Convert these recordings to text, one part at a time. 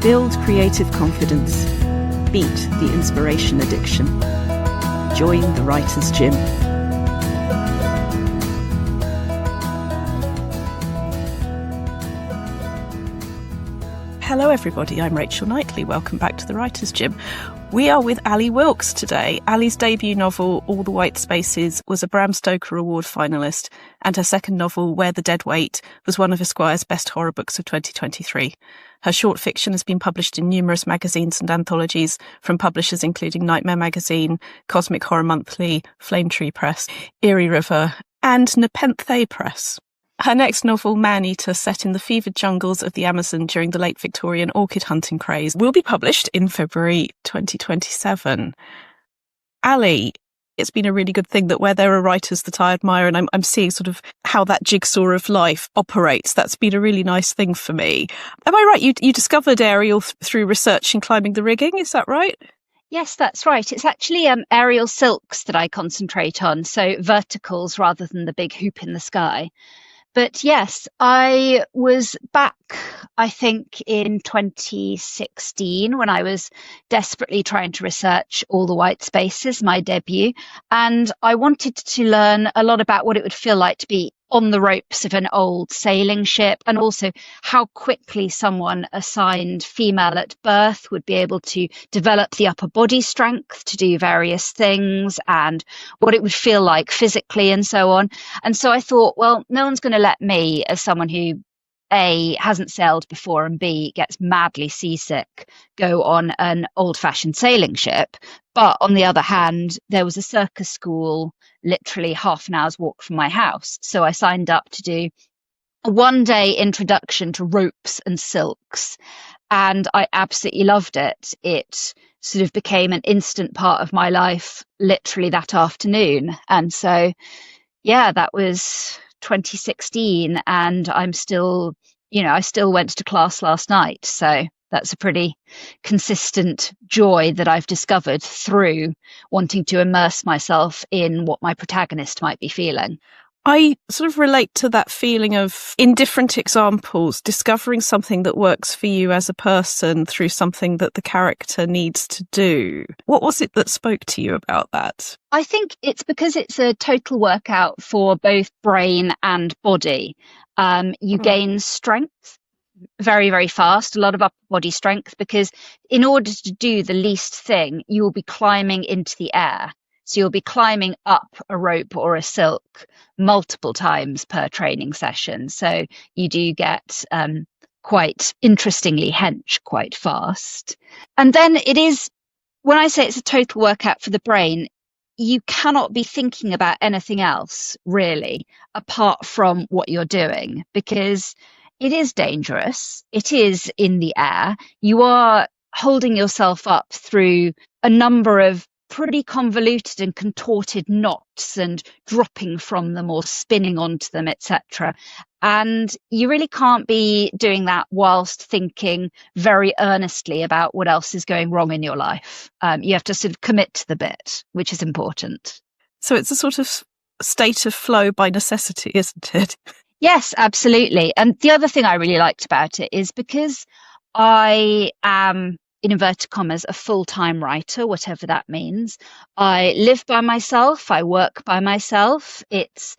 Build creative confidence. Beat the inspiration addiction. Join the Writer's Gym. Hello everybody, I'm Rachel Knightley. Welcome back to the Writer's Gym. We are with Ali Wilkes today. Ali's debut novel, All the White Spaces, was a Bram Stoker-award finalist, and her second novel, Where the Dead Wait, was one of Esquire's best horror books of 2023. Her short fiction has been published in numerous magazines and anthologies from publishers including Nightmare Magazine, Cosmic Horror Monthly, Flame Tree Press, Erie River, and Nepenthe Press. Her next novel, Man-Eater, set in the fevered jungles of the Amazon during the late Victorian orchid hunting craze, will be published in February 2027. Ali, it's been a really good thing that where there are writers that I admire, and I'm seeing sort of how that jigsaw of life operates. That's been a really nice thing for me. Am I right? You discovered aerial through research and climbing the rigging, is that right? Yes, that's right. It's actually aerial silks that I concentrate on, so verticals rather than the big hoop in the sky. But yes, I was back, I think, in 2016 when I was desperately trying to research All the White Spaces, my debut. And I wanted to learn a lot about what it would feel like to be on the ropes of an old sailing ship, and also how quickly someone assigned female at birth would be able to develop the upper body strength to do various things, and what it would feel like physically and so on. And so I thought, well, no one's going to let me, as someone who A, hasn't sailed before, and B, gets madly seasick, go on an old-fashioned sailing ship. But on the other hand, there was a circus school literally half an hour's walk from my house. So I signed up to do a one-day introduction to ropes and silks, and I absolutely loved it. It sort of became an instant part of my life literally that afternoon. And so, yeah, that was 2016, and I'm still, I still went to class last night. So that's a pretty consistent joy that I've discovered through wanting to immerse myself in what my protagonist might be feeling. I sort of relate to that feeling of, in different examples, discovering something that works for you as a person through something that the character needs to do. What was it that spoke to you about that? I think it's because it's a total workout for both brain and body. You gain strength very, very fast, a lot of upper body strength, because in order to do the least thing, you will be climbing into the air. So you'll be climbing up a rope or a silk multiple times per training session. So you do get quite interestingly hench quite fast. And then it is, when I say it's a total workout for the brain, you cannot be thinking about anything else really apart from what you're doing, because it is dangerous. It is in the air. You are holding yourself up through a number of pretty convoluted and contorted knots and dropping from them or spinning onto them, etc. And you really can't be doing that whilst thinking very earnestly about what else is going wrong in your life. You have to sort of commit to the bit, which is important. So it's a sort of state of flow by necessity, isn't it? Yes, absolutely. And the other thing I really liked about it is because I am, in inverted commas, a full-time writer, whatever that means. I live by myself. I work by myself. It's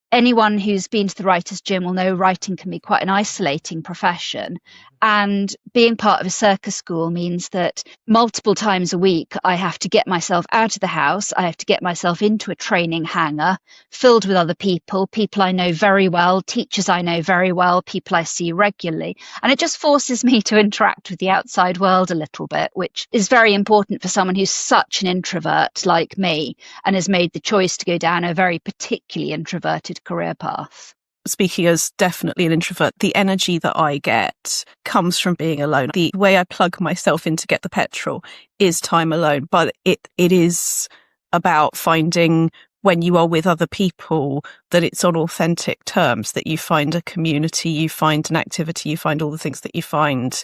anyone who's been to the Writer's Gym will know writing can be quite an isolating profession. And being part of a circus school means that multiple times a week, I have to get myself out of the house. I have to get myself into a training hangar filled with other people I know very well, teachers I know very well, people I see regularly. And it just forces me to interact with the outside world a little bit, which is very important for someone who's such an introvert like me and has made the choice to go down a very particularly introverted career path. Speaking as definitely an introvert, the energy that I get comes from being alone. The way I plug myself in to get the petrol is time alone, but it is about finding, when you are with other people, that it's on authentic terms, that you find a community, you find an activity, you find all the things that you find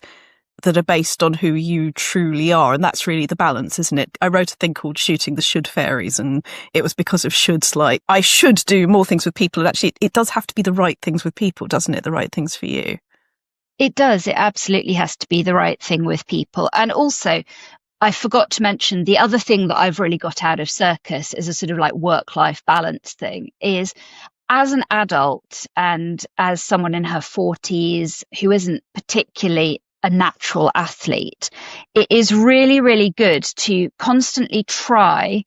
that are based on who you truly are. And that's really the balance, isn't it? I wrote a thing called Shooting the Should Fairies, and it was because of shoulds, like I should do more things with people. And actually, it does have to be the right things with people, doesn't it? The right things for you. It does. It absolutely has to be the right thing with people. And also, I forgot to mention the other thing that I've really got out of circus as a sort of like work-life balance thing is as an adult and as someone in her 40s who isn't particularly a natural athlete, it is really, really good to constantly try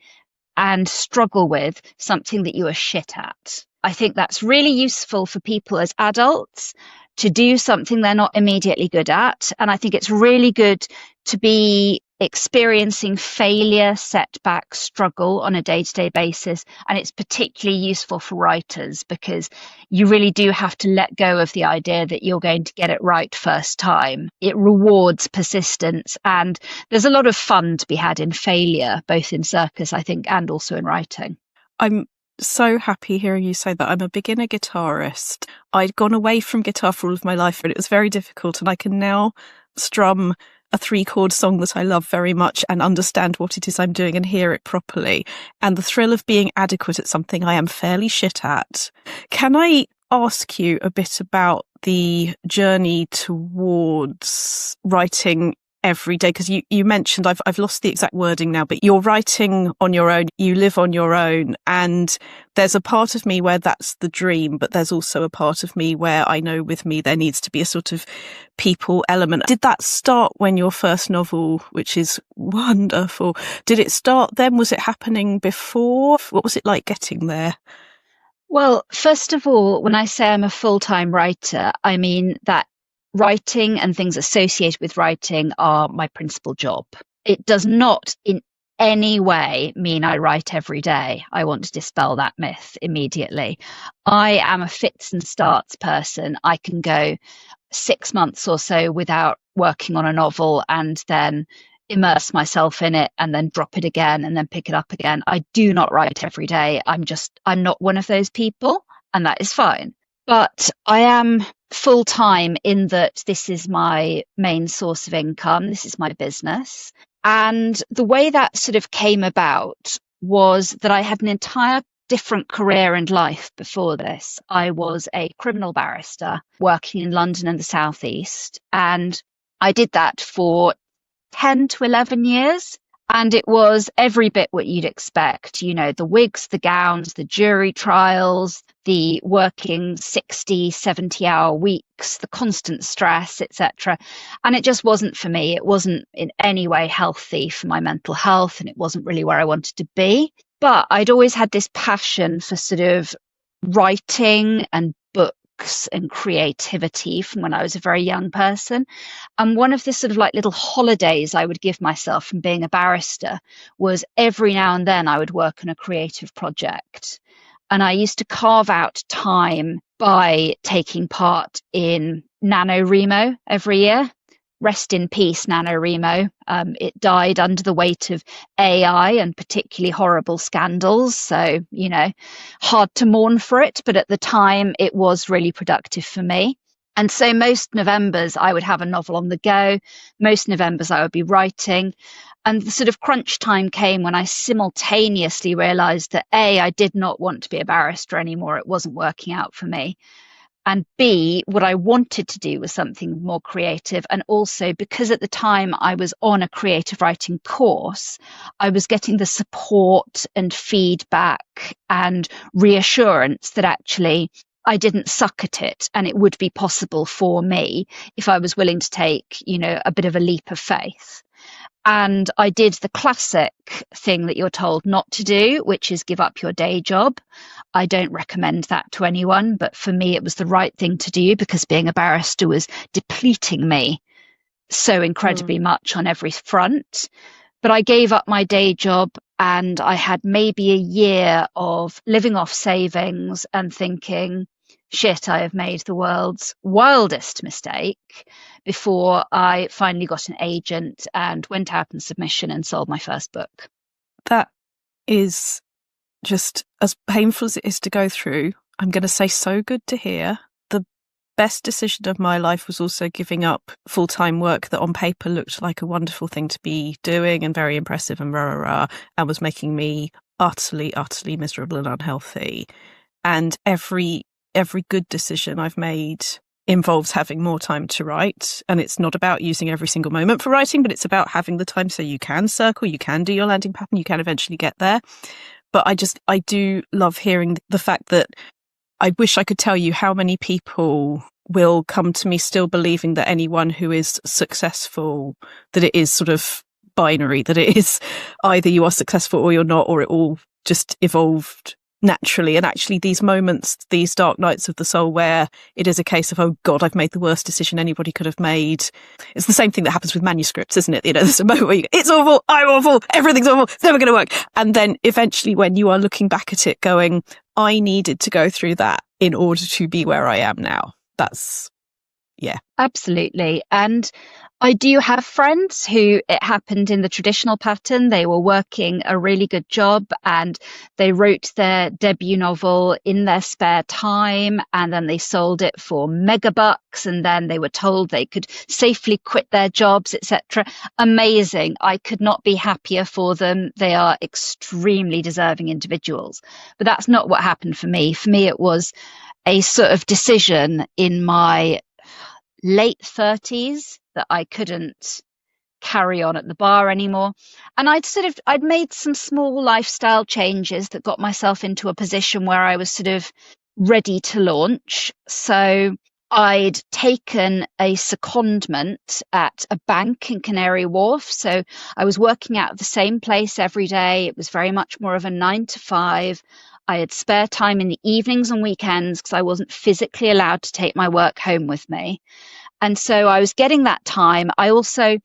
and struggle with something that you are shit at. I think that's really useful for people as adults to do something they're not immediately good at. And I think it's really good to be experiencing failure, setback, struggle on a day-to-day basis. And it's particularly useful for writers because you really do have to let go of the idea that you're going to get it right first time. It rewards persistence, and there's a lot of fun to be had in failure, both in circus, I think, and also in writing. I'm so happy hearing you say that. I'm a beginner guitarist. I'd gone away from guitar for all of my life, and it was very difficult, and I can now strum a 3-chord song that I love very much and understand what it is I'm doing and hear it properly. And the thrill of being adequate at something I am fairly shit at. Can I ask you a bit about the journey towards writing every day? Because you mentioned, I've lost the exact wording now, but you're writing on your own, you live on your own, and there's a part of me where that's the dream, but there's also a part of me where I know with me there needs to be a sort of people element. Did that start when your first novel, which is wonderful, did it start then? Was it happening before? What was it like getting there? Well, first of all, when I say I'm a full-time writer, I mean that writing and things associated with writing are my principal job. It does not in any way mean I write every day. I want to dispel that myth immediately. I am a fits and starts person. I can go 6 months or so without working on a novel and then immerse myself in it and then drop it again and then pick it up again. I do not write every day. I'm not one of those people, and that is fine. But I am full-time in that this is my main source of income. This is my business. And the way that sort of came about was that I had an entire different career and life before this. I was a criminal barrister working in London and the South East. And I did that for 10 to 11 years. And it was every bit what you'd expect, you know, the wigs, the gowns, the jury trials, the working 60, 70-hour weeks, the constant stress, etc. And it just wasn't for me. It wasn't in any way healthy for my mental health, and it wasn't really where I wanted to be. But I'd always had this passion for sort of writing and books and creativity from when I was a very young person. And one of the sort of like little holidays I would give myself from being a barrister was every now and then I would work on a creative project. And I used to carve out time by taking part in NaNoWriMo every year. Rest in peace, NaNoWriMo. It died under the weight of AI and particularly horrible scandals. So, you know, hard to mourn for it. But at the time, it was really productive for me. And so most Novembers, I would have a novel on the go. Most Novembers, I would be writing. And the sort of crunch time came when I simultaneously realized that A, I did not want to be a barrister anymore. It wasn't working out for me. And B, what I wanted to do was something more creative. And also because at the time I was on a creative writing course, I was getting the support and feedback and reassurance that actually I didn't suck at it and it would be possible for me if I was willing to take, you know, a bit of a leap of faith. And I did the classic thing that you're told not to do, which is give up your day job. I don't recommend that to anyone, but for me, it was the right thing to do because being a barrister was depleting me so incredibly much on every front. But I gave up my day job and I had maybe a year of living off savings and thinking, shit, I have made the world's wildest mistake before I finally got an agent and went out on submission and sold my first book. That is just as painful as it is to go through. I'm going to say so good to hear. The best decision of my life was also giving up full-time work that on paper looked like a wonderful thing to be doing and very impressive and and was making me utterly, utterly miserable and unhealthy. And every good decision I've made involves having more time to write. And it's not about using every single moment for writing, but it's about having the time so you can circle, you can do your landing pattern, you can eventually get there. But I do love hearing the fact that I wish I could tell you how many people will come to me still believing that anyone who is successful, that it is sort of binary, that it is either you are successful or you're not, or it all just evolved naturally. And actually these moments, these dark nights of the soul where it is a case of, oh God, I've made the worst decision anybody could have made. It's the same thing that happens with manuscripts, isn't it? You know, there's a moment where you go, it's awful, I'm awful, everything's awful, it's never going to work. And then eventually when you are looking back at it going, I needed to go through that in order to be where I am now. That's, yeah. Absolutely. And I do have friends who it happened in the traditional pattern. They were working a really good job and they wrote their debut novel in their spare time, and then they sold it for megabucks, and then they were told they could safely quit their jobs, etc. Amazing. I could not be happier for them. They are extremely deserving individuals. But that's not what happened for me. For me, it was a sort of decision in my late 30s that I couldn't carry on at the bar anymore. And I'd made some small lifestyle changes that got myself into a position where I was sort of ready to launch. So I'd taken a secondment at a bank in Canary Wharf. So I was working out of the same place every day. It was very much more of a 9 to 5. I had spare time in the evenings and weekends because I wasn't physically allowed to take my work home with me. And so I was getting that time. I also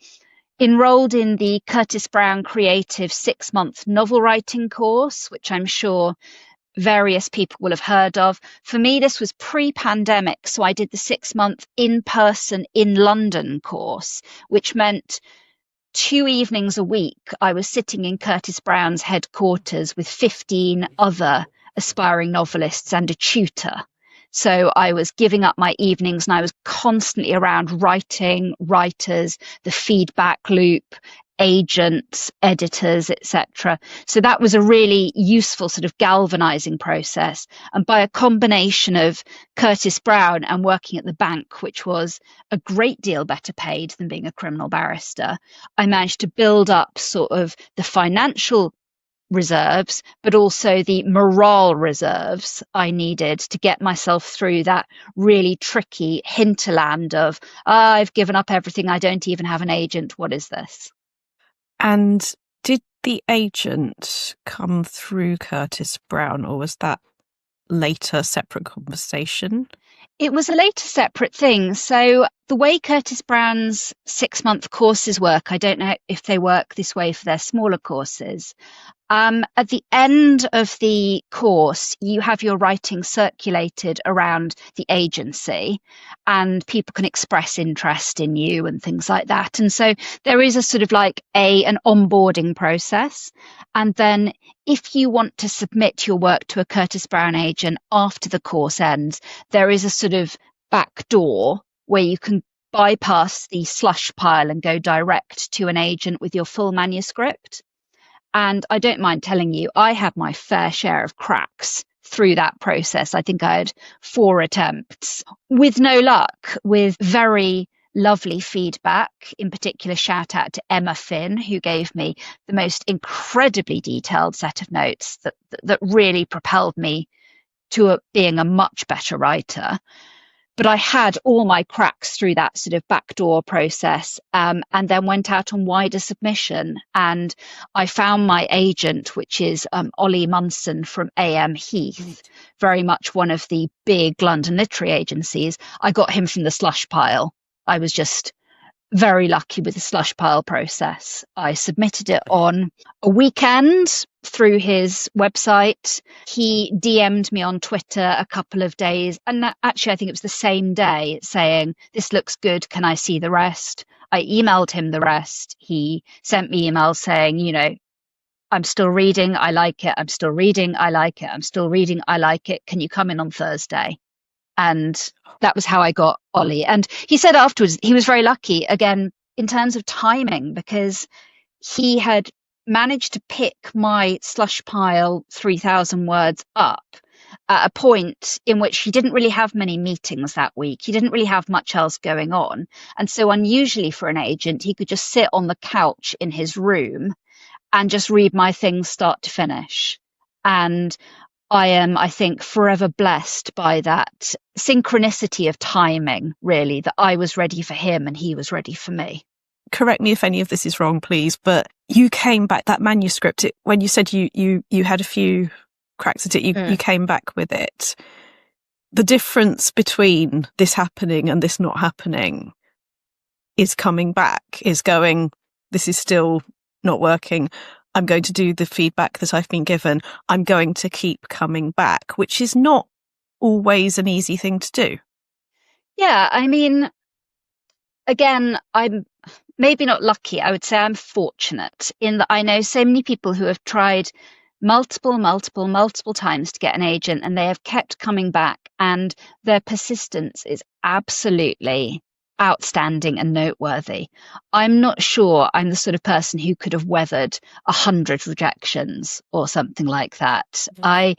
enrolled in the Curtis Brown Creative 6-month novel writing course, which I'm sure various people will have heard of. For me, this was pre-pandemic. So I did the 6-month in-person in London course, which meant 2 evenings a week, I was sitting in Curtis Brown's headquarters with 15 other aspiring novelists and a tutor. So I was giving up my evenings and I was constantly around writing, writers, the feedback loop, agents, editors, etc. So that was a really useful sort of galvanizing process. And by a combination of Curtis Brown and working at the bank, which was a great deal better paid than being a criminal barrister, I managed to build up sort of the financial reserves, but also the morale reserves I needed to get myself through that really tricky hinterland of, I've given up everything, I don't even have an agent, what is this? And did the agent come through Curtis Brown, or was that later separate conversation? It was a later separate thing. So the way Curtis Brown's 6-month courses work, I don't know if they work this way for their smaller courses. At the end of the course, you have your writing circulated around the agency and people can express interest in you and things like that. And so there is a sort of like an onboarding process. And then if you want to submit your work to a Curtis Brown agent after the course ends, there is a sort of back door where you can bypass the slush pile and go direct to an agent with your full manuscript. And I don't mind telling you, I had my fair share of cracks through that process. I think I had 4 attempts with no luck, with very lovely feedback. In particular, shout out to Emma Finn, who gave me the most incredibly detailed set of notes that really propelled me to being a much better writer. But I had all my cracks through that sort of backdoor process, and then went out on wider submission. And I found my agent, which is Ollie Munson from AM Heath, very much one of the big London literary agencies. I got him from the slush pile. I was just very lucky with the slush pile process. I submitted it on a weekend through his website. He DM'd me on Twitter a couple of days, and actually I think it was the same day, saying, this looks good, can I see the rest? I emailed him the rest. He sent me emails saying, you know, I'm still reading, I like it, I'm still reading, I like it, I'm still reading, I like it, can you come in on Thursday? And that was how I got Ollie. And he said afterwards he was very lucky, again, in terms of timing, because he had managed to pick my slush pile 3,000 words up at a point in which he didn't really have many meetings that week. He didn't really have much else going on. And so unusually for an agent, he could just sit on the couch in his room and just read my things start to finish. And I am, I think, forever blessed by that synchronicity of timing, really, that I was ready for him and he was ready for me. Correct me if any of this is wrong, please, but you came back, that manuscript, when you said you had a few cracks at it, you came back with it. The difference between this happening and this not happening is coming back, is going, this is still not working. I'm going to do the feedback that I've been given. I'm going to keep coming back, which is not always an easy thing to do. Yeah, I mean, again, I'm maybe not lucky. I would say I'm fortunate in that I know so many people who have tried multiple times to get an agent, and they have kept coming back, and their persistence is absolutely outstanding and noteworthy. I'm not sure I'm the sort of person who could have weathered 100 rejections or something like that. I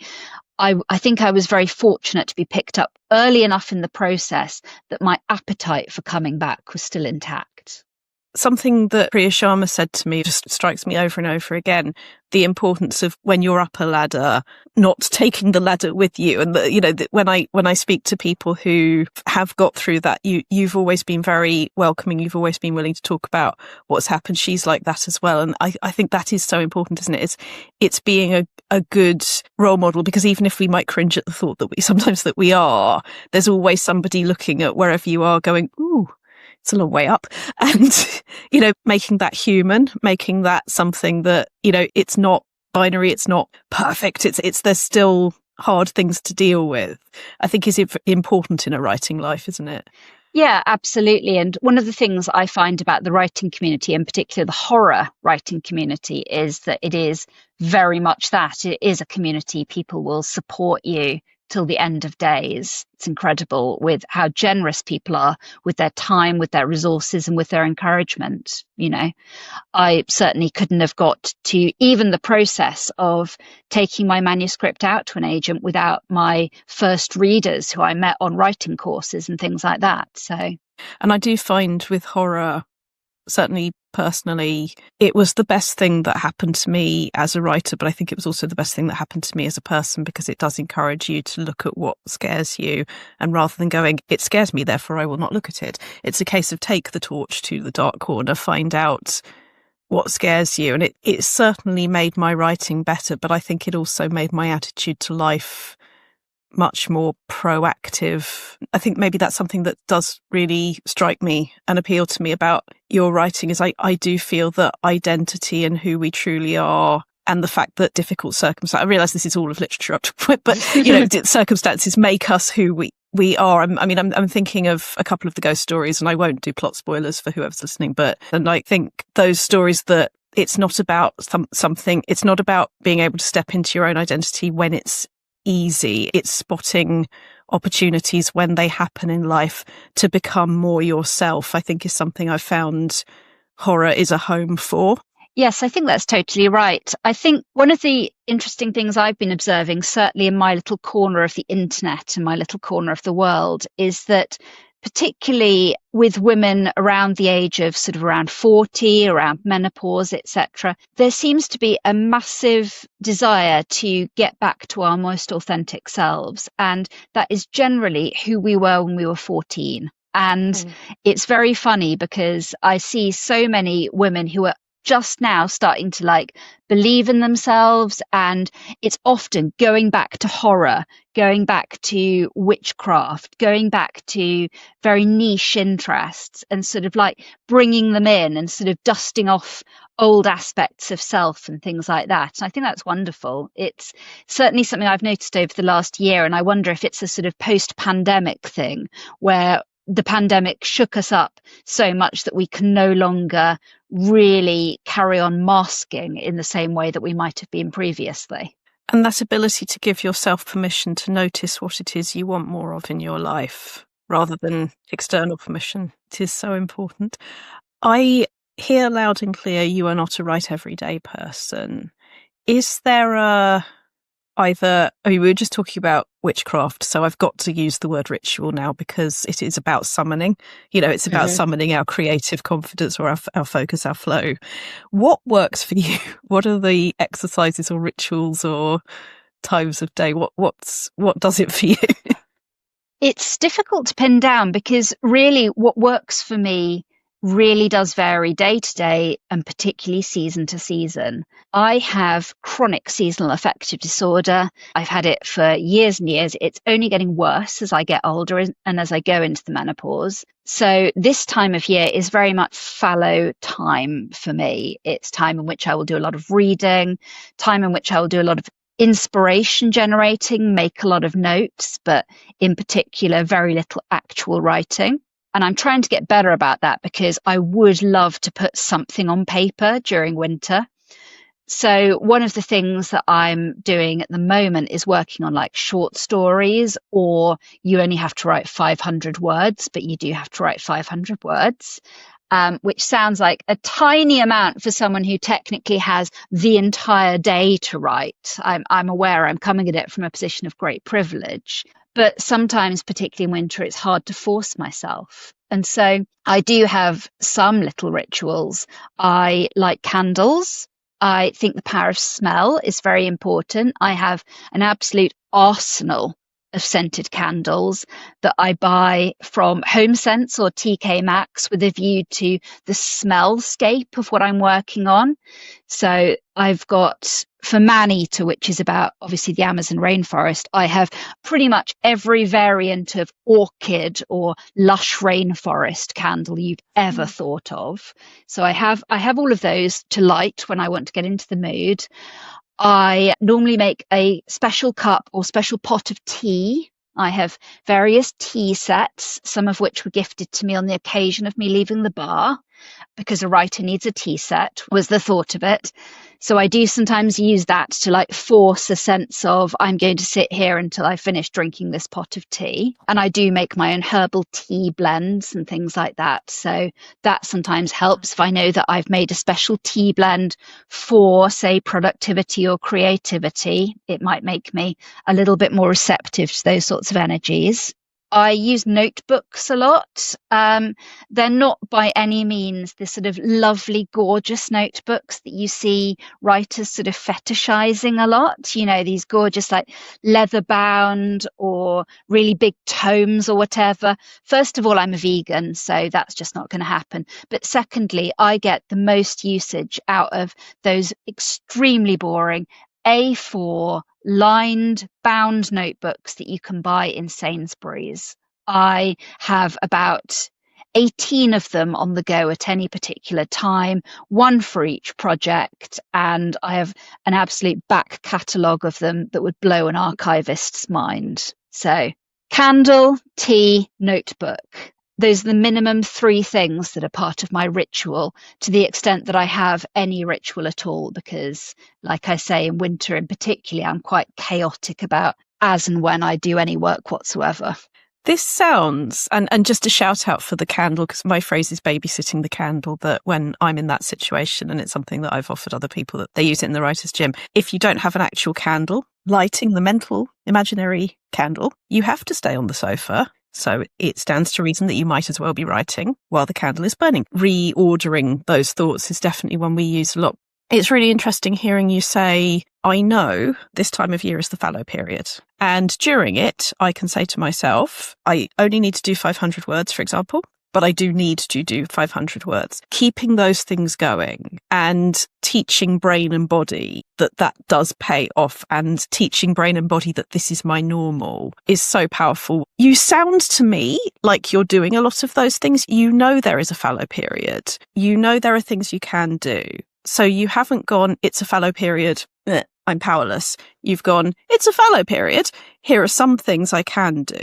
think I was very fortunate to be picked up early enough in the process that my appetite for coming back was still intact. Something that Priya Sharma said to me just strikes me over and over again, the importance of when you're up a ladder, not taking the ladder with you. And when I speak to people who have got through that, you've always been very welcoming. You've always been willing to talk about what's happened. She's like that as well. And I think that is so important, isn't it? It's being a good role model, because even if we might cringe at the thought that we are, there's always somebody looking at wherever you are going, ooh, it's a long way up. And, making that human, making that something that, it's not binary, it's not perfect. There's still hard things to deal with, I think is important in a writing life, isn't it? Yeah, absolutely. And one of the things I find about the writing community, in particular the horror writing community, is that it is very much that. It is a community. People will support you till the end of days. It's incredible with how generous people are with their time, with their resources, and with their encouragement. I certainly couldn't have got to even the process of taking my manuscript out to an agent without my first readers who I met on writing courses and things like that. And I do find with horror, certainly personally, it was the best thing that happened to me as a writer, but I think it was also the best thing that happened to me as a person, because it does encourage you to look at what scares you, and rather than going, it scares me, therefore I will not look at it, it's a case of take the torch to the dark corner, find out what scares you. And it certainly made my writing better, but I think it also made my attitude to life much more proactive. I think maybe that's something that does really strike me and appeal to me about your writing, is I do feel that identity and who we truly are, and the fact that difficult circumstances, I realise this is all of literature up to a point, but circumstances make us who we are. I'm thinking of a couple of the ghost stories, and I won't do plot spoilers for whoever's listening, and I think those stories that it's not about something, it's not about being able to step into your own identity when it's easy. It's spotting opportunities when they happen in life to become more yourself, I think is something I've found horror is a home for. Yes, I think that's totally right. I think one of the interesting things I've been observing, certainly in my little corner of the internet and my little corner of the world, is that particularly with women around the age of sort of around 40, around menopause, etc., there seems to be a massive desire to get back to our most authentic selves. And that is generally who we were when we were 14. And it's very funny because I see so many women who are just now starting to believe in themselves, and it's often going back to horror, going back to witchcraft, going back to very niche interests, and sort of bringing them in and sort of dusting off old aspects of self and things like that. And I think that's wonderful. It's certainly something I've noticed over the last year, and I wonder if it's a sort of post-pandemic thing where the pandemic shook us up so much that we can no longer really carry on masking in the same way that we might have been previously. And that ability to give yourself permission to notice what it is you want more of in your life, rather than external permission, it is so important. I hear loud and clear you are not a write everyday person. Is there either, I mean, we were just talking about witchcraft, so I've got to use the word ritual now because it is about summoning. It's about summoning our creative confidence or our focus, our flow. What works for you? What are the exercises or rituals or times of day? What does it for you? It's difficult to pin down because really what works for me really does vary day to day and particularly season to season. I have chronic seasonal affective disorder. I've had it for years and years. It's only getting worse as I get older and as I go into the menopause. So this time of year is very much fallow time for me. It's time in which I will do a lot of reading, time in which I will do a lot of inspiration generating, make a lot of notes, but in particular, very little actual writing. And I'm trying to get better about that because I would love to put something on paper during winter. So one of the things that I'm doing at the moment is working on like short stories, or you only have to write 500 words, but you do have to write 500 words. Which sounds like a tiny amount for someone who technically has the entire day to write. I'm aware I'm coming at it from a position of great privilege, but sometimes, particularly in winter, it's hard to force myself. And so I do have some little rituals. I like candles. I think the power of smell is very important. I have an absolute arsenal of scented candles that I buy from Home Sense or TK Maxx with a view to the smellscape of what I'm working on. So I've got for man-eater, which is about obviously the Amazon rainforest, I have pretty much every variant of orchid or lush rainforest candle you've ever thought of. So I have all of those to light when I want to get into the mood. I normally make a special cup or special pot of tea. I have various tea sets, some of which were gifted to me on the occasion of me leaving the bar, because a writer needs a tea set, was the thought of it. So I do sometimes use that to like force a sense of I'm going to sit here until I finish drinking this pot of tea. And I do make my own herbal tea blends and things like that. So that sometimes helps if I know that I've made a special tea blend for, say, productivity or creativity. It might make me a little bit more receptive to those sorts of energies. I use notebooks a lot. They're not by any means the sort of lovely, gorgeous notebooks that you see writers sort of fetishizing a lot. These gorgeous like leather bound or really big tomes or whatever. First of all, I'm a vegan, so that's just not going to happen. But secondly, I get the most usage out of those extremely boring A4 lined bound notebooks that you can buy in Sainsbury's. I have about 18 of them on the go at any particular time, one for each project, and I have an absolute back catalogue of them that would blow an archivist's mind. So candle, tea, notebook. Those are the minimum 3 things that are part of my ritual, to the extent that I have any ritual at all, because like I say, in winter in particular, I'm quite chaotic about as and when I do any work whatsoever. This sounds, and just a shout out for the candle, because my phrase is babysitting the candle, that when I'm in that situation, and it's something that I've offered other people, that they use it in the writer's gym, if you don't have an actual candle, lighting the mental, imaginary candle, you have to stay on the sofa. So it stands to reason that you might as well be writing while the candle is burning. Reordering those thoughts is definitely one we use a lot. It's really interesting hearing you say, I know this time of year is the fallow period. And during it, I can say to myself, I only need to do 500 words, for example, but I do need to do 500 words. Keeping those things going and teaching brain and body that does pay off, and teaching brain and body that this is my normal is so powerful. You sound to me like you're doing a lot of those things. You know there is a fallow period. You know there are things you can do. So you haven't gone, it's a fallow period, I'm powerless. You've gone, it's a fallow period. Here are some things I can do.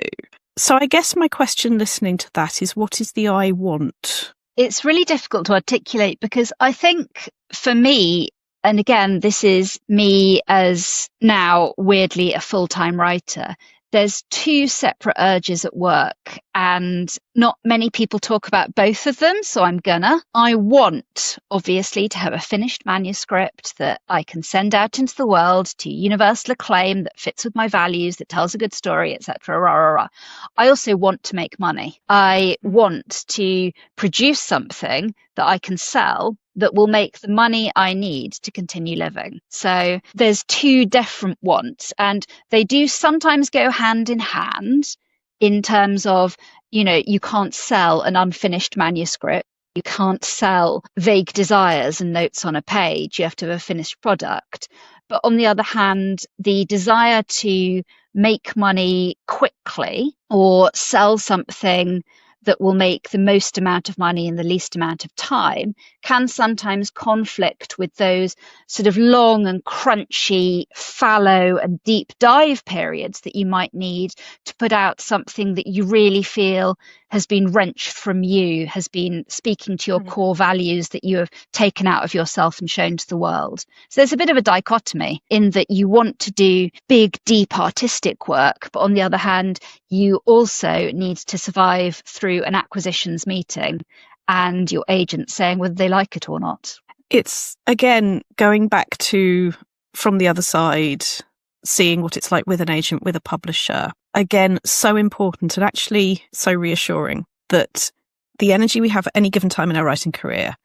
So I guess my question listening to that is, what is the I want? It's really difficult to articulate, because I think for me, and again, this is me as now weirdly a full-time writer, there's two separate urges at work, and not many people talk about both of them, so I want, obviously, to have a finished manuscript that I can send out into the world to universal acclaim, that fits with my values, that tells a good story, etc. Rah, rah, rah. I also want to make money. I want to produce something that I can sell that will make the money I need to continue living. So there's two different wants, and they do sometimes go hand in hand in terms of, you can't sell an unfinished manuscript. You can't sell vague desires and notes on a page. You have to have a finished product. But on the other hand, the desire to make money quickly or sell something that will make the most amount of money in the least amount of time can sometimes conflict with those sort of long and crunchy, fallow and deep dive periods that you might need to put out something that you really feel has been wrenched from you, has been speaking to your core values that you have taken out of yourself and shown to the world. So there's a bit of a dichotomy in that you want to do big, deep artistic work, but on the other hand, you also need to survive through an acquisitions meeting and your agent saying whether they like it or not. It's, again, going back to from the other side, seeing what it's like with an agent, with a publisher. Again, so important and actually so reassuring that the energy we have at any given time in our writing career,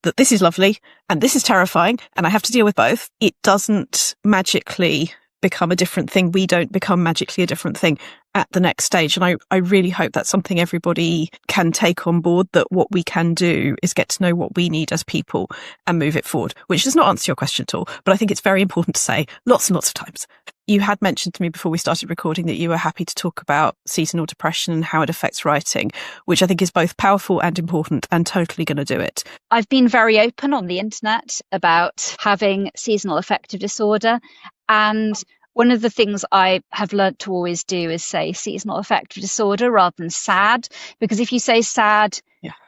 that this is lovely and this is terrifying and I have to deal with both. It doesn't magically become a different thing. We don't become magically a different thing at the next stage. And I really hope that's something everybody can take on board, that what we can do is get to know what we need as people and move it forward, which does not answer your question at all. But I think it's very important to say lots and lots of times. You had mentioned to me before we started recording that you were happy to talk about seasonal depression and how it affects writing, which I think is both powerful and important, and totally going to do it. I've been very open on the internet about having seasonal affective disorder. And one of the things I have learned to always do is say seasonal affective disorder rather than sad, because if you say sad,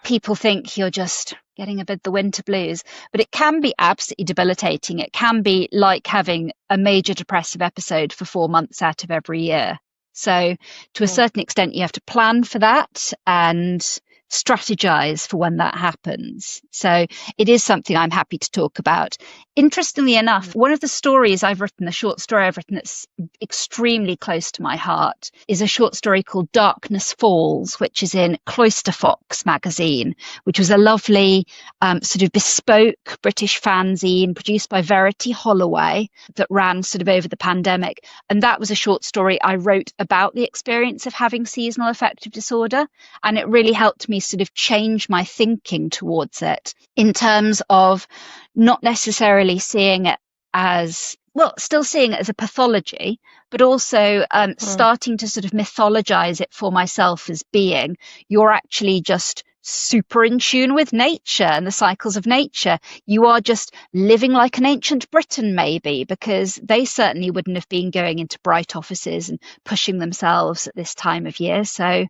people think you're just getting a bit the winter blues. But it can be absolutely debilitating. It can be like having a major depressive episode for 4 months out of every year. So to a certain extent, you have to plan for that and strategize for when that happens. So it is something I'm happy to talk about. Interestingly enough, one of the stories I've written, the short story I've written that's extremely close to my heart, is a short story called Darkness Falls, which is in Cloister Fox magazine, which was a lovely sort of bespoke British fanzine produced by Verity Holloway that ran sort of over the pandemic. And that was a short story I wrote about the experience of having seasonal affective disorder. And it really helped me sort of change my thinking towards it in terms of not necessarily seeing it as, well, still seeing it as a pathology, but also starting to sort of mythologize it for myself as being, you're actually just super in tune with nature and the cycles of nature. You are just living like an ancient Britain, maybe, because they certainly wouldn't have been going into bright offices and pushing themselves at this time of year. So,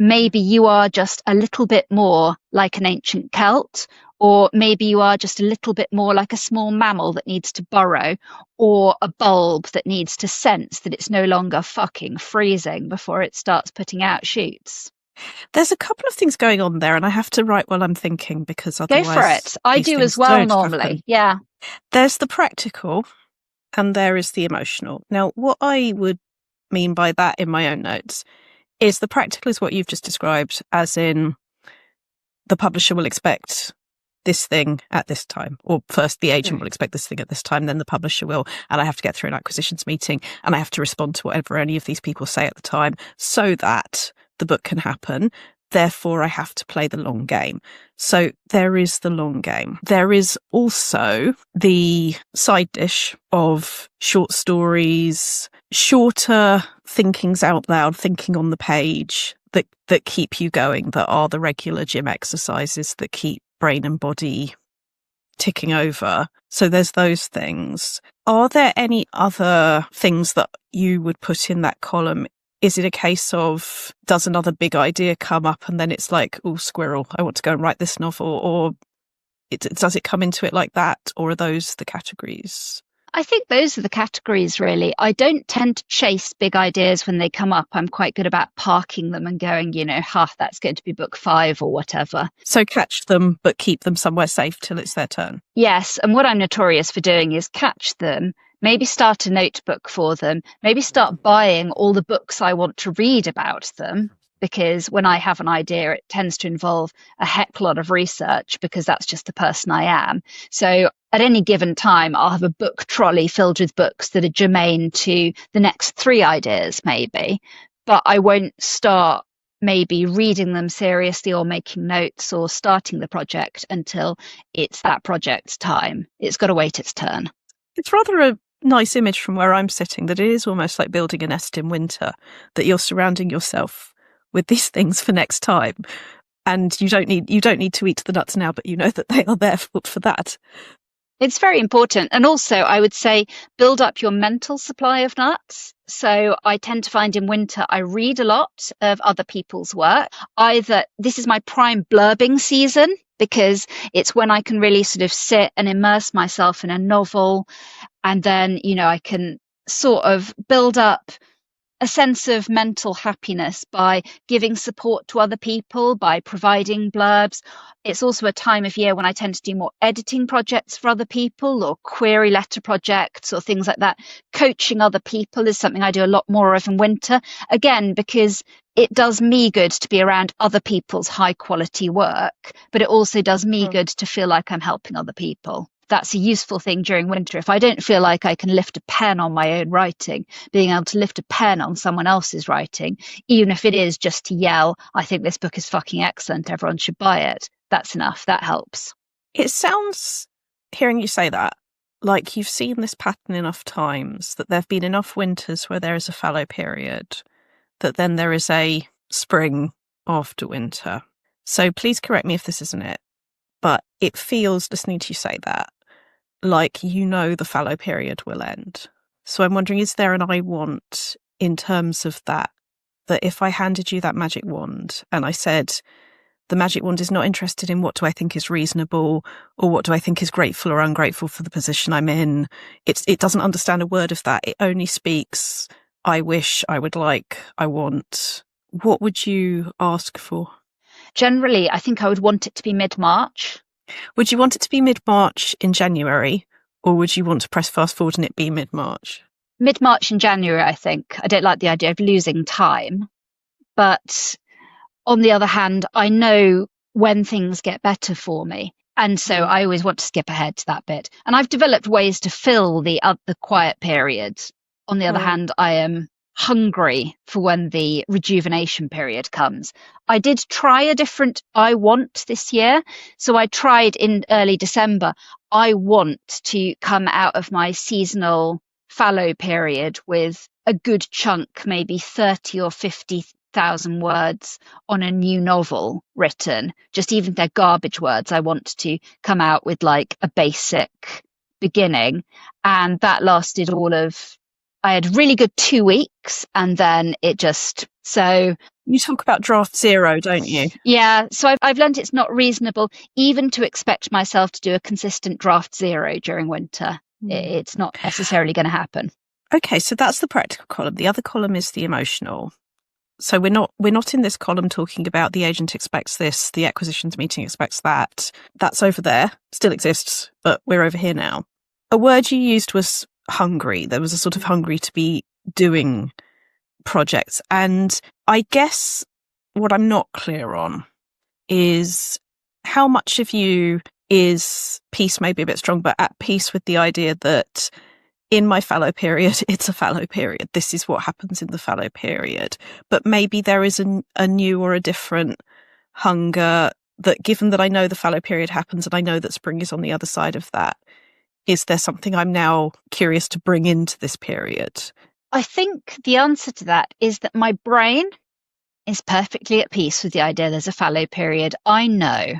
maybe you are just a little bit more like an ancient Celt, or maybe you are just a little bit more like a small mammal that needs to burrow, or a bulb that needs to sense that it's no longer fucking freezing before it starts putting out shoots. There's a couple of things going on there, and I have to write while I'm thinking, because otherwise... Go for it. I do as well normally. Happen. Yeah. There's the practical and there is the emotional. Now, what I would mean by that in my own notes is the practical is what you've just described, as in the publisher will expect this thing at this time, or first the agent will expect this thing at this time, then the publisher will, and I have to get through an acquisitions meeting and I have to respond to whatever any of these people say at the time so that the book can happen. Therefore, I have to play the long game. So there is the long game. There is also the side dish of short stories, shorter thinkings out loud, thinking on the page that keep you going, that are the regular gym exercises that keep brain and body ticking over. So there's those things. Are there any other things that you would put in that column? Is it a case of, does another big idea come up and then it's like, oh, squirrel, I want to go and write this novel? Or does it come into it like that? Or are those the categories? I think those are the categories, really. I don't tend to chase big ideas when they come up. I'm quite good about parking them and going, that's going to be book 5 or whatever. So catch them, but keep them somewhere safe till it's their turn. Yes. And what I'm notorious for doing is catch them, maybe start a notebook for them, maybe start buying all the books I want to read about them. Because when I have an idea, it tends to involve a heck lot of research because that's just the person I am. So at any given time, I'll have a book trolley filled with books that are germane to the next 3 ideas, maybe. But I won't start maybe reading them seriously or making notes or starting the project until it's that project's time. It's got to wait its turn. It's rather a nice image from where I'm sitting that it is almost like building a nest in winter, that you're surrounding yourself with these things for next time, and you don't need to eat the nuts now, but you know that they are there for that. It's very important. And also, I would say, build up your mental supply of nuts. So I tend to find in winter, I read a lot of other people's work. Either this is my prime blurbing season, because it's when I can really sort of sit and immerse myself in a novel. And then, I can sort of build up a sense of mental happiness by giving support to other people, by providing blurbs. It's also a time of year when I tend to do more editing projects for other people or query letter projects or things like that. Coaching other people is something I do a lot more of in winter, again, because it does me good to be around other people's high quality work, but it also does me good to feel like I'm helping other people. That's a useful thing during winter. If I don't feel like I can lift a pen on my own writing, being able to lift a pen on someone else's writing, even if it is just to yell, I think this book is fucking excellent, everyone should buy it. That's enough. That helps. It sounds, hearing you say that, like you've seen this pattern enough times, that there have been enough winters where there is a fallow period, that then there is a spring after winter. So please correct me if this isn't it, but it feels, listening to you say that, like the fallow period will end. So I'm wondering, is there an I want in terms of that if I handed you that magic wand and I said, the magic wand is not interested in what do I think is reasonable or what do I think is grateful or ungrateful for the position I'm in. It doesn't understand a word of that. It only speaks, I wish, I would like, I want. What would you ask for? Generally, I think I would want it to be mid-March. Would you want it to be mid-March in January, or would you want to press fast forward and it be mid-March? Mid-March in January, I think. I don't like the idea of losing time. But on the other hand, I know when things get better for me. And so I always want to skip ahead to that bit. And I've developed ways to fill the quiet period. On the other hand, I am hungry for when the rejuvenation period comes. I did try a different I want this year. So I tried in early December, I want to come out of my seasonal fallow period with a good chunk, maybe 30 or 50,000 words on a new novel written. Just even if they're garbage words, I want to come out with like a basic beginning. And that lasted I had really good 2 weeks, and then it just, so. You talk about draft 0, don't you? Yeah. So I've learned it's not reasonable even to expect myself to do a consistent draft 0 during winter. It's not necessarily going to happen. Okay. So that's the practical column. The other column is the emotional. So we're not in this column talking about the agent expects this, the acquisitions meeting expects that. That's over there, still exists, but we're over here now. A word you used was hungry. There was a sort of hungry to be doing projects. And I guess what I'm not clear on is how much of you is peace, maybe a bit strong, but at peace with the idea that in my fallow period, it's a fallow period. This is what happens in the fallow period. But maybe there is a new or a different hunger that, given that I know the fallow period happens and I know that spring is on the other side of that, is there something I'm now curious to bring into this period? I think the answer to that is that my brain is perfectly at peace with the idea there's a fallow period. I know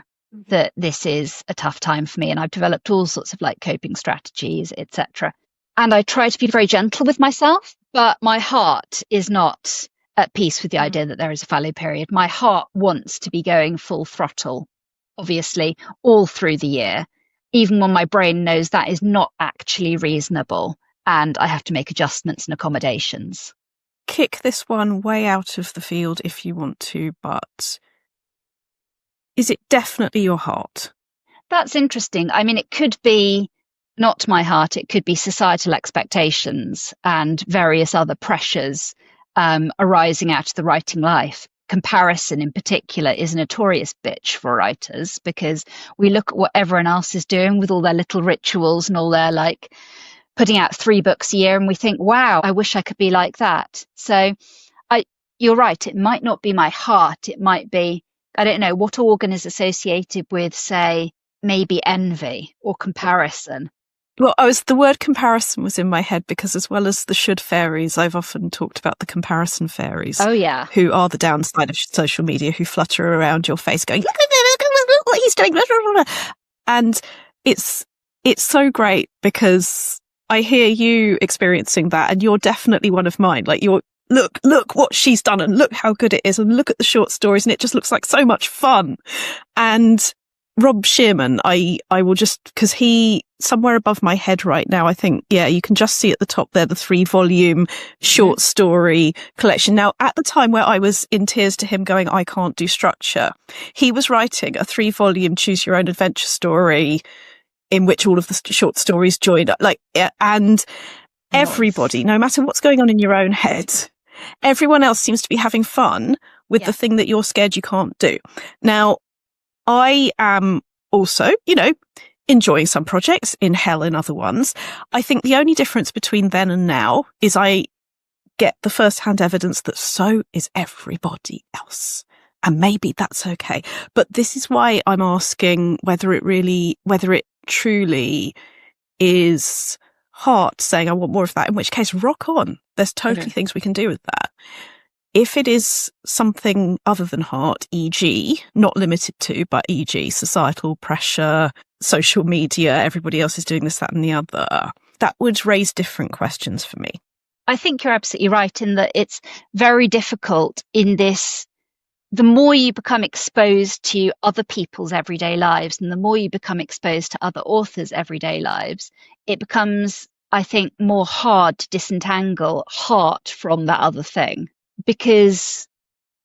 that this is a tough time for me, and I've developed all sorts of like coping strategies, etc. And I try to be very gentle with myself, but my heart is not at peace with the idea that there is a fallow period. My heart wants to be going full throttle, obviously, all through the year. even when my brain knows that is not actually reasonable and I have to make adjustments and accommodations. Kick this one way out of the field if you want to, but is it definitely your heart? That's interesting. I mean, it could be not my heart, it could be societal expectations and various other pressures arising out of the writing life. Comparison in particular is a notorious bitch for writers, because we look at what everyone else is doing with all their little rituals and all their like putting out 3 books a year, and we think, wow, I wish I could be like that. So you're right, it might not be my heart, it might be, I don't know, what organ is associated with, say, maybe envy or comparison. Well, the word comparison was in my head because, as well as the should fairies, I've often talked about the comparison fairies. Oh, yeah. Who are the downside of social media, who flutter around your face going, look what he's doing. And it's so great because I hear you experiencing that, and you're definitely one of mine. Like, look what she's done, and look how good it is, and look at the short stories, and it just looks like so much fun. And Rob Shearman, I will just, because he, somewhere above my head right now, I think, yeah, you can just see at the top there, the 3-volume short story collection. Now, at the time where I was in tears to him going, I can't do structure, he was writing a 3-volume choose your own adventure story in which all of the short stories joined up, and everybody, no matter what's going on in your own head, everyone else seems to be having fun with the thing that you're scared you can't do. Now, I am also, enjoying some projects, in hell in other ones. I think the only difference between then and now is I get the first-hand evidence that so is everybody else. And maybe that's okay. But this is why I'm asking whether it truly is heart saying, I want more of that, in which case, rock on. There's totally things we can do with that. If it is something other than heart, e.g., not limited to, but e.g., societal pressure, social media, everybody else is doing this, that, and the other, that would raise different questions for me. I think you're absolutely right in that it's very difficult in this. The more you become exposed to other people's everyday lives, and the more you become exposed to other authors' everyday lives, it becomes, I think, more hard to disentangle heart from that other thing, because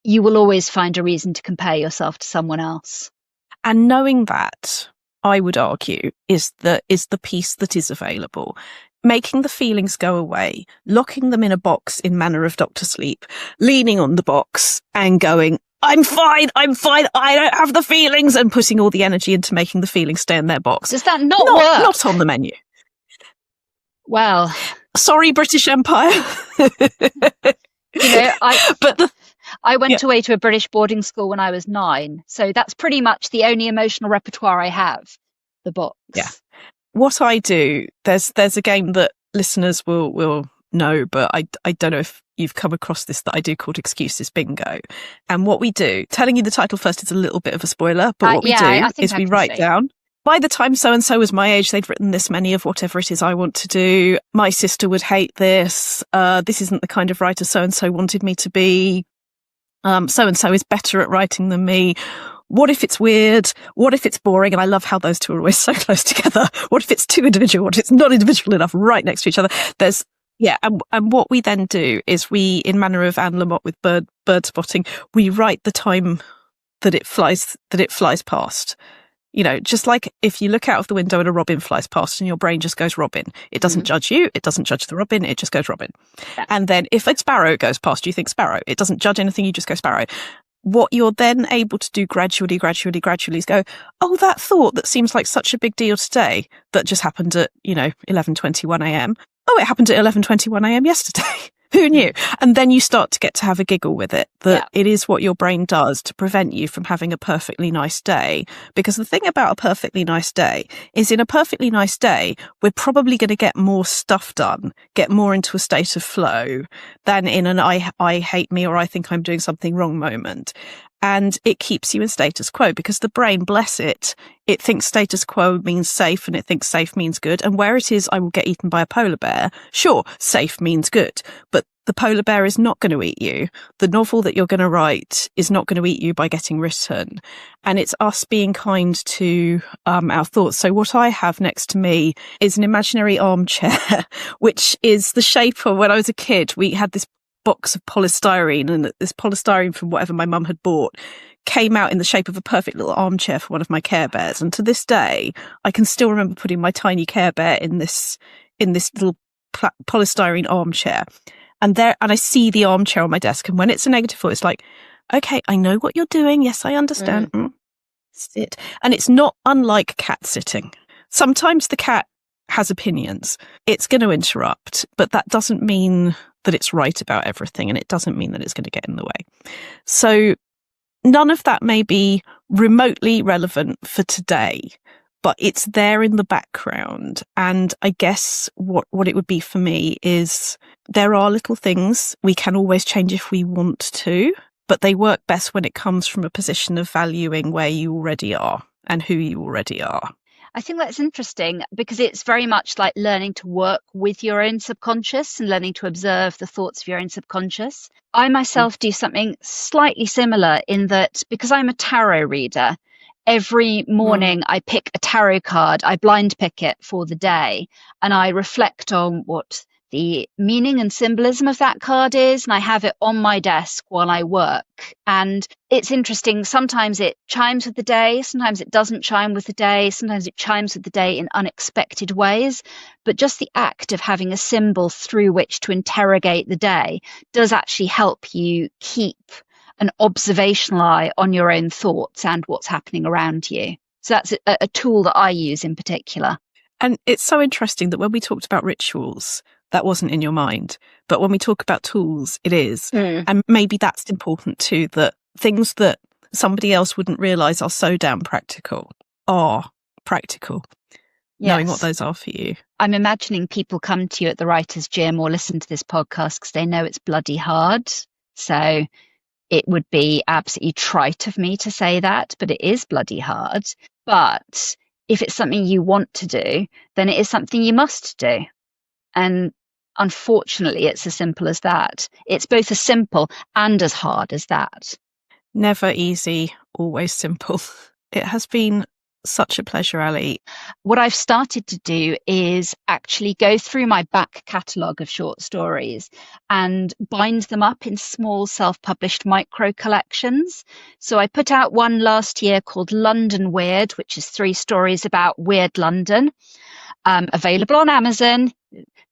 you will always find a reason to compare yourself to someone else. And knowing that, I would argue, is the piece that is available. Making the feelings go away, locking them in a box in manner of Dr. Sleep, leaning on the box and going, I'm fine, I don't have the feelings, and putting all the energy into making the feelings stay in their box. Does that not work? Not on the menu. Well, sorry, British Empire. I went away to a British boarding school when I was 9, so that's pretty much the only emotional repertoire I have, the box. Yeah. What I do, there's a game that listeners will know, but I don't know if you've come across this, that I do, called Excuses Bingo. And what we do, telling you the title first is a little bit of a spoiler, but what we do is we write down, by the time so-and-so was my age, they'd written this many of whatever it is I want to do. My sister would hate this. This isn't the kind of writer so-and-so wanted me to be. So-and-so is better at writing than me. What if it's weird? What if it's boring? And I love how those two are always so close together. What if it's too individual? What if it's not individual enough, right next to each other? And what we then do is we, in manner of Anne Lamott with bird spotting, we write the time that it flies past. Just like if you look out of the window and a robin flies past and your brain just goes robin. It doesn't judge you. It doesn't judge the robin. It just goes robin. Yeah. And then if a sparrow goes past, you think sparrow. It doesn't judge anything. You just go sparrow. What you're then able to do gradually is go, oh, that thought that seems like such a big deal today that just happened at, 11:21 a.m. Oh, it happened at 11:21 a.m. yesterday. Who knew? And then you start to get to have a giggle with it, that it is what your brain does to prevent you from having a perfectly nice day. Because the thing about a perfectly nice day is, in a perfectly nice day, we're probably going to get more stuff done, get more into a state of flow than in an I hate me or I think I'm doing something wrong moment. And it keeps you in status quo, because the brain, bless it, it thinks status quo means safe, and it thinks safe means good. And where it is, I will get eaten by a polar bear, sure, safe means good. But the polar bear is not going to eat you. The novel that you're going to write is not going to eat you by getting written. And it's us being kind to our thoughts. So what I have next to me is an imaginary armchair, which is the shape of when I was a kid. We had this box of polystyrene, and this polystyrene from whatever my mum had bought came out in the shape of a perfect little armchair for one of my Care Bears. And to this day, I can still remember putting my tiny Care Bear in this little polystyrene armchair. And I see the armchair on my desk. And when it's a negative thought, it's like, okay, I know what you're doing. Yes, I understand. Sit. And it's not unlike cat sitting. Sometimes the cat has opinions. It's going to interrupt, but that doesn't mean that it's right about everything. And it doesn't mean that it's going to get in the way. So none of that may be remotely relevant for today, but it's there in the background. And I guess what it would be for me is there are little things we can always change if we want to, but they work best when it comes from a position of valuing where you already are and who you already are. I think that's interesting because it's very much like learning to work with your own subconscious and learning to observe the thoughts of your own subconscious. I myself do something slightly similar in that because I'm a tarot reader, every morning I pick a tarot card, I blind pick it for the day, and I reflect on what the meaning and symbolism of that card is, and I have it on my desk while I work. And it's interesting, sometimes it chimes with the day, sometimes it doesn't chime with the day, sometimes it chimes with the day in unexpected ways, but just the act of having a symbol through which to interrogate the day does actually help you keep an observational eye on your own thoughts and what's happening around you. So that's a tool that I use in particular. And it's so interesting that when we talked about rituals, that wasn't in your mind. But when we talk about tools, it is. And maybe that's important too, that things that somebody else wouldn't realise are so damn practical are practical. Yes. Knowing what those are for you. I'm imagining people come to you at the writer's gym or listen to this podcast because they know it's bloody hard. So it would be absolutely trite of me to say that, but it is bloody hard. But if it's something you want to do, then it is something you must do. And unfortunately, it's as simple as that. It's both as simple and as hard as that. Never easy, always simple. It has been such a pleasure, Ali. What I've started to do is actually go through my back catalogue of short stories and bind them up in small self-published micro collections. So I put out one last year called London Weird, which is 3 stories about weird London, available on Amazon.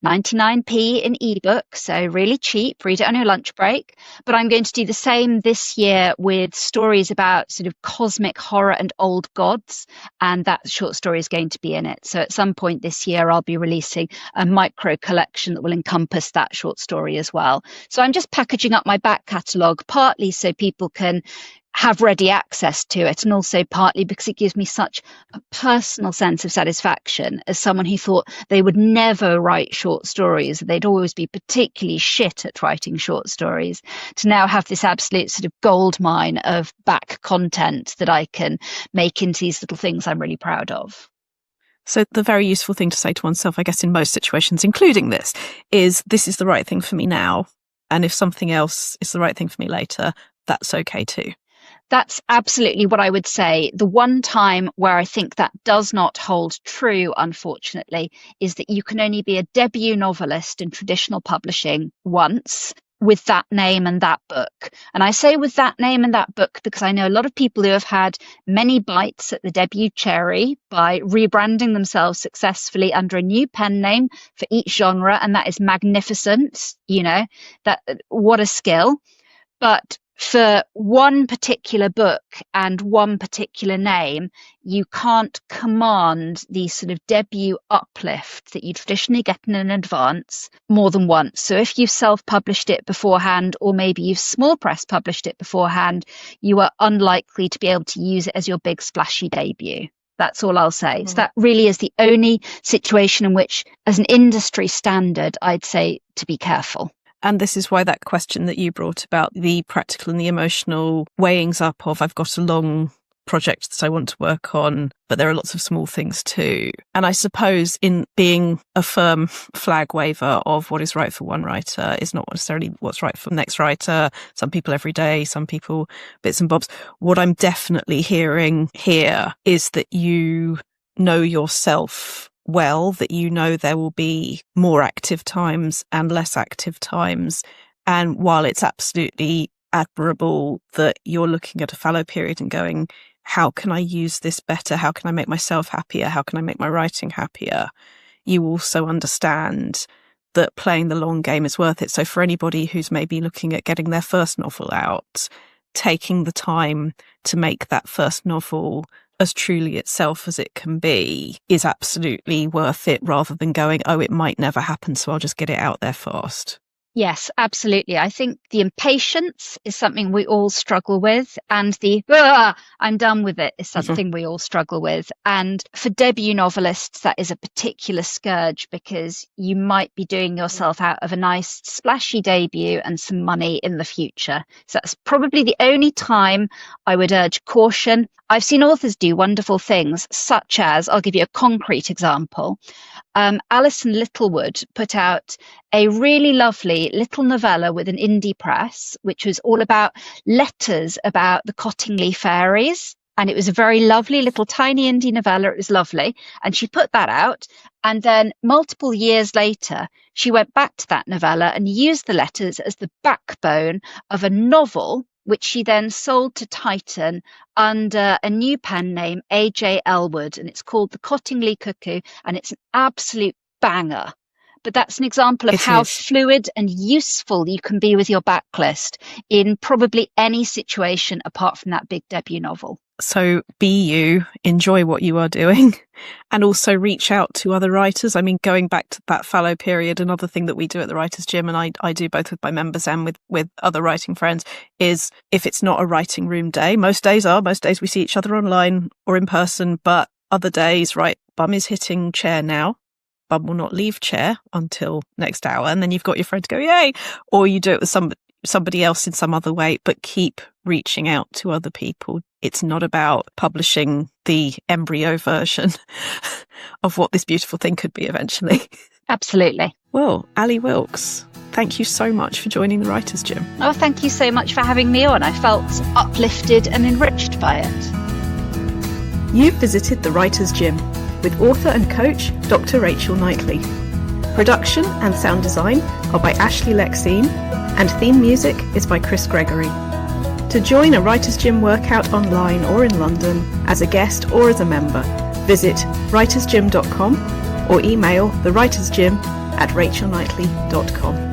99p in ebook, so really cheap, read it on your lunch break. But I'm going to do the same this year with stories about sort of cosmic horror and old gods, and that short story is going to be in it. So at some point this year I'll be releasing a micro collection that will encompass that short story as well. So I'm just packaging up my back catalogue, partly so people can have ready access to it, and also partly because it gives me such a personal sense of satisfaction as someone who thought they would never write short stories, they'd always be particularly shit at writing short stories, to now have this absolute sort of gold mine of back content that I can make into these little things I'm really proud of. So the very useful thing to say to oneself, I guess, in most situations, including this is the right thing for me now. And if something else is the right thing for me later, that's okay too. That's absolutely what I would say. The one time where I think that does not hold true, unfortunately, is that you can only be a debut novelist in traditional publishing once with that name and that book. And I say with that name and that book because I know a lot of people who have had many bites at the debut cherry by rebranding themselves successfully under a new pen name for each genre. And that is magnificent. You know, that what a skill. But for one particular book and one particular name, you can't command the sort of debut uplift that you traditionally get in advance more than once. So if you've self-published it beforehand, or maybe you've small press published it beforehand, you are unlikely to be able to use it as your big splashy debut. That's all I'll say. So that really is the only situation in which, as an industry standard, I'd say to be careful. And this is why that question that you brought about the practical and the emotional weighings up of I've got a long project that I want to work on, but there are lots of small things too. And I suppose in being a firm flag waver of what is right for one writer is not necessarily what's right for the next writer. Some people every day, some people bits and bobs. What I'm definitely hearing here is that you know yourself well, that you know there will be more active times and less active times. And while it's absolutely admirable that you're looking at a fallow period and going, how can I use this better? How can I make myself happier? How can I make my writing happier? You also understand that playing the long game is worth it. So for anybody who's maybe looking at getting their first novel out, taking the time to make that first novel as truly itself as it can be is absolutely worth it, rather than going, oh, it might never happen, so I'll just get it out there fast. Yes, absolutely. I think the impatience is something we all struggle with, and the I'm done with it is something we all struggle with. And for debut novelists, that is a particular scourge, because you might be doing yourself out of a nice splashy debut and some money in the future. So that's probably the only time I would urge caution. I've seen authors do wonderful things, such as, I'll give you a concrete example. Alison Littlewood put out a really lovely little novella with an indie press, which was all about letters about the Cottingley fairies. And it was a very lovely little tiny indie novella. It was lovely. And she put that out. And then multiple years later, she went back to that novella and used the letters as the backbone of a novel, which she then sold to Titan under a new pen name, A.J. Elwood, and it's called The Cottingley Cuckoo, and it's an absolute banger. But that's an example of how fluid and useful you can be with your backlist in probably any situation apart from that big debut novel. So be you, enjoy what you are doing, and also reach out to other writers. I mean, going back to that fallow period, another thing that we do at the Writers' Gym, and I do both with my members and with other writing friends, is if it's not a writing room day, most days we see each other online or in person, but other days, right, bum is hitting chair now. Bum will not leave chair until next hour. And then you've got your friend to go, yay, or you do it with somebody else in some other way, but keep reaching out to other people. It's not about publishing the embryo version of what this beautiful thing could be eventually. Absolutely. Well, Ali Wilkes, thank you so much for joining the Writers' Gym. Oh, thank you so much for having me on. I felt uplifted and enriched by it. You've visited the Writers' Gym with author and coach Dr Rachel Knightley. Production and sound design are by Ashley Lexine, and theme music is by Chris Gregory. To join a Writers' Gym workout online or in London, as a guest or as a member, visit writersgym.com or email thewritersgym@rachelknightley.com.